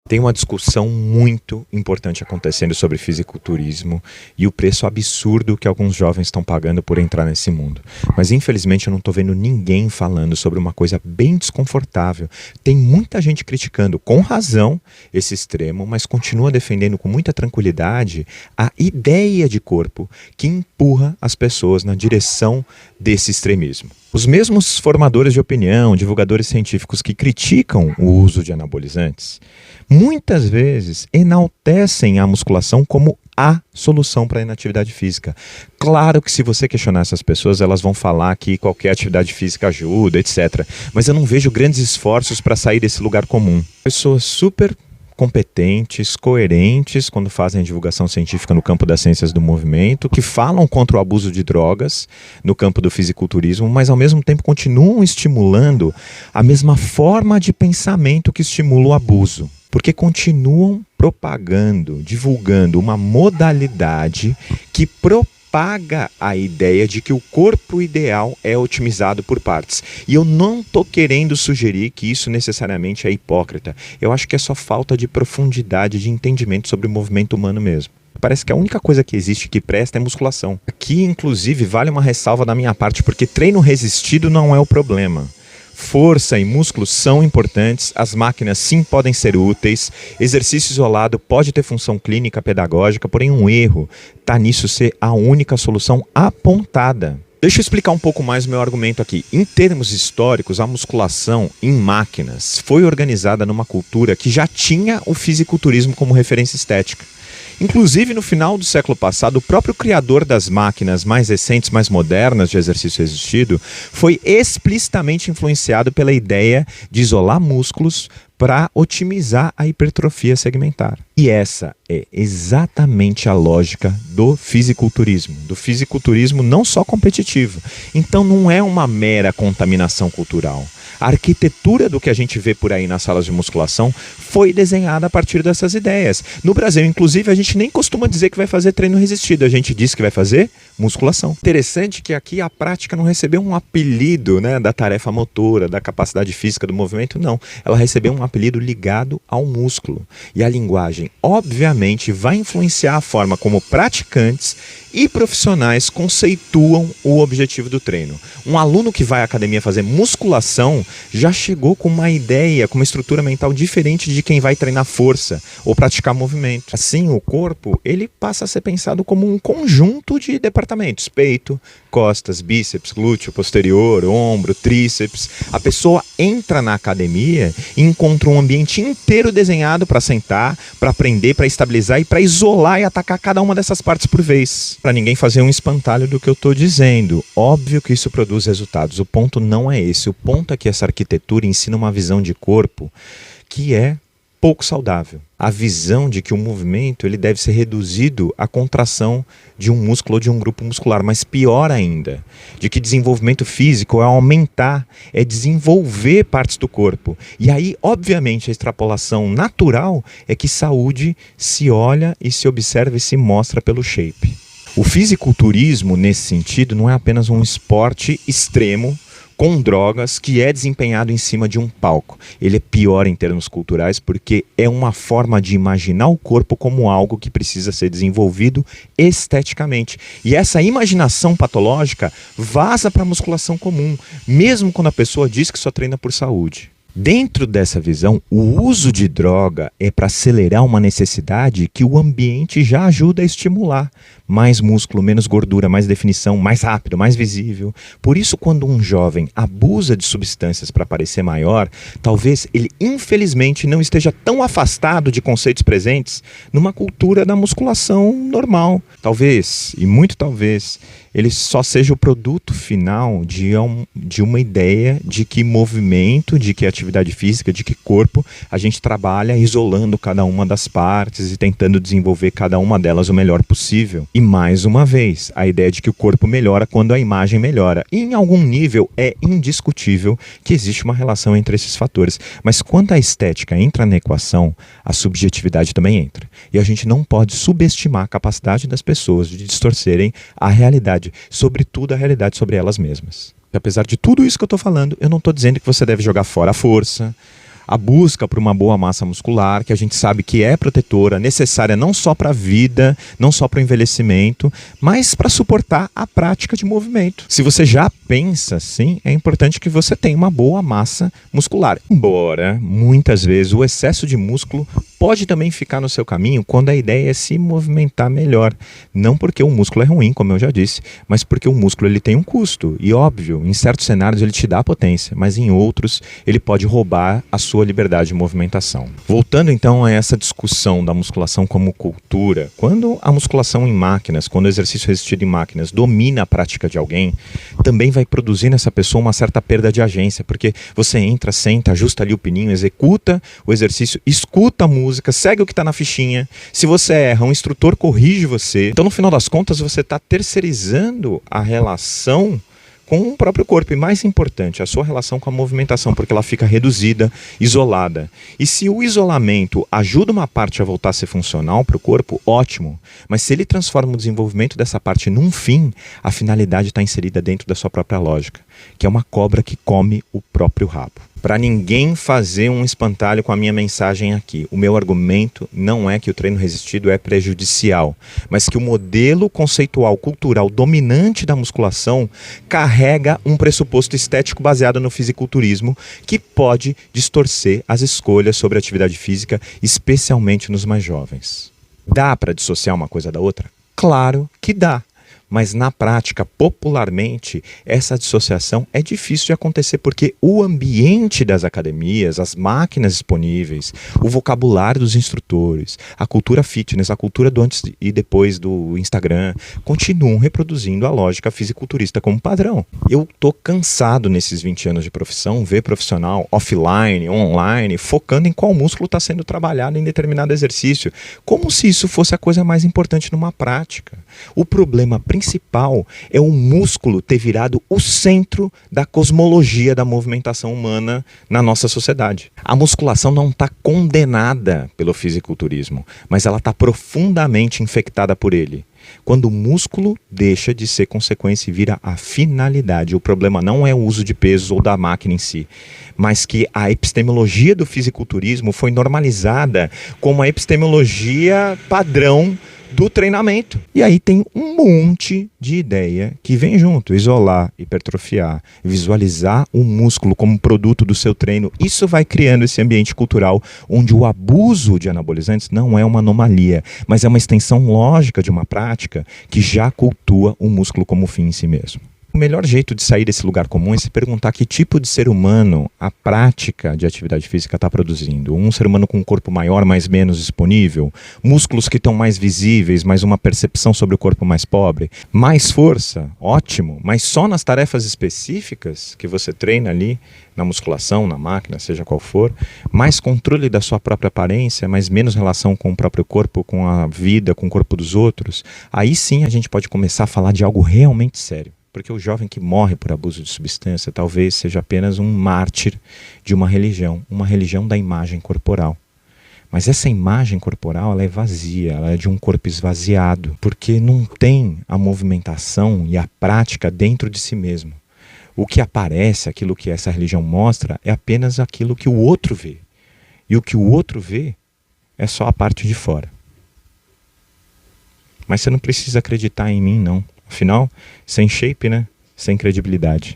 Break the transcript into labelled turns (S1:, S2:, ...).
S1: Tem uma discussão muito importante acontecendo sobre fisiculturismo e o preço absurdo que alguns jovens estão pagando por entrar nesse mundo. Mas infelizmente eu não estou vendo ninguém falando sobre uma coisa bem desconfortável. Tem muita gente criticando, com razão, esse extremo, mas continua defendendo com muita tranquilidade a ideia de corpo que empurra as pessoas na direção desse extremismo. Os mesmos formadores de opinião, divulgadores científicos que criticam o uso de anabolizantes, muitas vezes enaltecem a musculação como a solução para a inatividade física. Claro que se você questionar essas pessoas, elas vão falar que qualquer atividade física ajuda, etc. Mas eu não vejo grandes esforços para sair desse lugar comum. Pessoas super competentes, coerentes quando fazem divulgação científica no campo das ciências do movimento, que falam contra o abuso de drogas no campo do fisiculturismo, mas ao mesmo tempo continuam estimulando a mesma forma de pensamento que estimula o abuso. Porque continuam propagando, divulgando uma modalidade que propaga a ideia de que o corpo ideal é otimizado por partes. E eu não estou querendo sugerir que isso necessariamente é hipócrita. Eu acho que é só falta de profundidade de entendimento sobre o movimento humano mesmo. Parece que a única coisa que existe que presta é musculação. Aqui, inclusive, vale uma ressalva da minha parte, porque treino resistido não é o problema. Força e músculos são importantes, as máquinas sim podem ser úteis, exercício isolado pode ter função clínica, pedagógica, porém um erro está nisso ser a única solução apontada. Deixa eu explicar um pouco mais o meu argumento aqui. Em termos históricos, a musculação em máquinas foi organizada numa cultura que já tinha o fisiculturismo como referência estética. Inclusive, no final do século passado, o próprio criador das máquinas mais recentes, mais modernas de exercício resistido, foi explicitamente influenciado pela ideia de isolar músculos para otimizar a hipertrofia segmentar. E essa é exatamente a lógica do fisiculturismo não só competitivo. Então não é uma mera contaminação cultural. A arquitetura do que a gente vê por aí nas salas de musculação foi desenhada a partir dessas ideias. No Brasil, inclusive, a gente nem costuma dizer que vai fazer treino resistido. A gente diz que vai fazer musculação. Interessante que aqui a prática não recebeu um apelido, né, da tarefa motora, da capacidade física do movimento, não. Ela recebeu um apelido ligado ao músculo. E a linguagem, obviamente, vai influenciar a forma como praticantes e profissionais conceituam o objetivo do treino. Um aluno que vai à academia fazer musculação já chegou com uma ideia, com uma estrutura mental diferente de quem vai treinar força ou praticar movimento. Assim, o corpo ele passa a ser pensado como um conjunto de departamentos: peito, costas, bíceps, glúteo posterior, ombro, tríceps. A pessoa entra na academia e encontra um ambiente inteiro desenhado para sentar, para aprender, para estabilizar e para isolar e atacar cada uma dessas partes por vez. Para ninguém fazer um espantalho do que eu estou dizendo. Óbvio que isso produz resultados. O ponto não é esse. O ponto é que essa arquitetura ensina uma visão de corpo que é pouco saudável. A visão de que o movimento ele deve ser reduzido à contração de um músculo ou de um grupo muscular, mas pior ainda, de que desenvolvimento físico é aumentar, é desenvolver partes do corpo. E aí, obviamente, a extrapolação natural é que saúde se olha e se observa e se mostra pelo shape. O fisiculturismo, nesse sentido, não é apenas um esporte extremo com drogas que é desempenhado em cima de um palco. Ele é pior em termos culturais porque é uma forma de imaginar o corpo como algo que precisa ser desenvolvido esteticamente. E essa imaginação patológica vaza para a musculação comum, mesmo quando a pessoa diz que só treina por saúde. Dentro dessa visão, o uso de droga é para acelerar uma necessidade que o ambiente já ajuda a estimular. Mais músculo, menos gordura, mais definição, mais rápido, mais visível. Por isso, quando um jovem abusa de substâncias para parecer maior, talvez ele infelizmente não esteja tão afastado de conceitos presentes numa cultura da musculação normal. Talvez, e muito talvez, ele só seja o produto final de uma ideia de que movimento, de que atividade física, de que corpo, a gente trabalha isolando cada uma das partes e tentando desenvolver cada uma delas o melhor possível. E mais uma vez, a ideia de que o corpo melhora quando a imagem melhora. E em algum nível é indiscutível que existe uma relação entre esses fatores. Mas quando a estética entra na equação, a subjetividade também entra. E a gente não pode subestimar a capacidade das pessoas de distorcerem a realidade, sobretudo a realidade sobre elas mesmas. Apesar de tudo isso que eu estou falando, eu não estou dizendo que você deve jogar fora a força, a busca por uma boa massa muscular, que a gente sabe que é protetora, necessária não só para a vida, não só para o envelhecimento, mas para suportar a prática de movimento. Se você já pensa assim, é importante que você tenha uma boa massa muscular. Embora, muitas vezes, o excesso de músculo pode também ficar no seu caminho quando a ideia é se movimentar melhor. Não porque o músculo é ruim, como eu já disse, mas porque o músculo ele tem um custo. E óbvio, em certos cenários ele te dá potência, mas em outros ele pode roubar a sua liberdade de movimentação. Voltando então a essa discussão da musculação como cultura, quando a musculação em máquinas, quando o exercício resistido em máquinas domina a prática de alguém, também vai produzir nessa pessoa uma certa perda de agência, porque você entra, senta, ajusta ali o pininho, executa o exercício, escuta a música, segue o que está na fichinha. Se você erra, um instrutor corrige você. Então, no final das contas, você está terceirizando a relação com o próprio corpo. E mais importante, a sua relação com a movimentação, porque ela fica reduzida, isolada. E se o isolamento ajuda uma parte a voltar a ser funcional para o corpo, ótimo. Mas se ele transforma o desenvolvimento dessa parte num fim, a finalidade está inserida dentro da sua própria lógica, que é uma cobra que come o próprio rabo. Para ninguém fazer um espantalho com a minha mensagem aqui. O meu argumento não é que o treino resistido é prejudicial, mas que o modelo conceitual cultural dominante da musculação carrega um pressuposto estético baseado no fisiculturismo que pode distorcer as escolhas sobre atividade física, especialmente nos mais jovens. Dá para dissociar uma coisa da outra? Claro que dá. Mas na prática, popularmente, essa dissociação é difícil de acontecer porque o ambiente das academias, as máquinas disponíveis, o vocabulário dos instrutores, a cultura fitness, a cultura do antes e depois do Instagram, continuam reproduzindo a lógica fisiculturista como padrão. Eu tô cansado nesses 20 anos de profissão, ver profissional offline, online, focando em qual músculo está sendo trabalhado em determinado exercício, como se isso fosse a coisa mais importante numa prática. O problema principal é o músculo ter virado o centro da cosmologia da movimentação humana na nossa sociedade. A musculação não está condenada pelo fisiculturismo, mas ela está profundamente infectada por ele. Quando o músculo deixa de ser consequência e vira a finalidade, o problema não é o uso de pesos ou da máquina em si, mas que a epistemologia do fisiculturismo foi normalizada como a epistemologia padrão do treinamento. E aí tem um monte de ideia que vem junto. Isolar, hipertrofiar, visualizar o músculo como produto do seu treino. Isso vai criando esse ambiente cultural onde o abuso de anabolizantes não é uma anomalia, mas é uma extensão lógica de uma prática que já cultua o músculo como fim em si mesmo. O melhor jeito de sair desse lugar comum é se perguntar que tipo de ser humano a prática de atividade física está produzindo. Um ser humano com um corpo maior, mas menos disponível, músculos que estão mais visíveis, mas uma percepção sobre o corpo mais pobre, mais força, ótimo, mas só nas tarefas específicas que você treina ali, na musculação, na máquina, seja qual for, mais controle da sua própria aparência, mas menos relação com o próprio corpo, com a vida, com o corpo dos outros. Aí sim a gente pode começar a falar de algo realmente sério. Porque o jovem que morre por abuso de substância talvez seja apenas um mártir de uma religião da imagem corporal. Mas essa imagem corporal ela é vazia, ela é de um corpo esvaziado, porque não tem a movimentação e a prática dentro de si mesmo. O que aparece, aquilo que essa religião mostra, é apenas aquilo que o outro vê. E o que o outro vê é só a parte de fora. Mas você não precisa acreditar em mim, não. Afinal, sem shape, né? Sem credibilidade.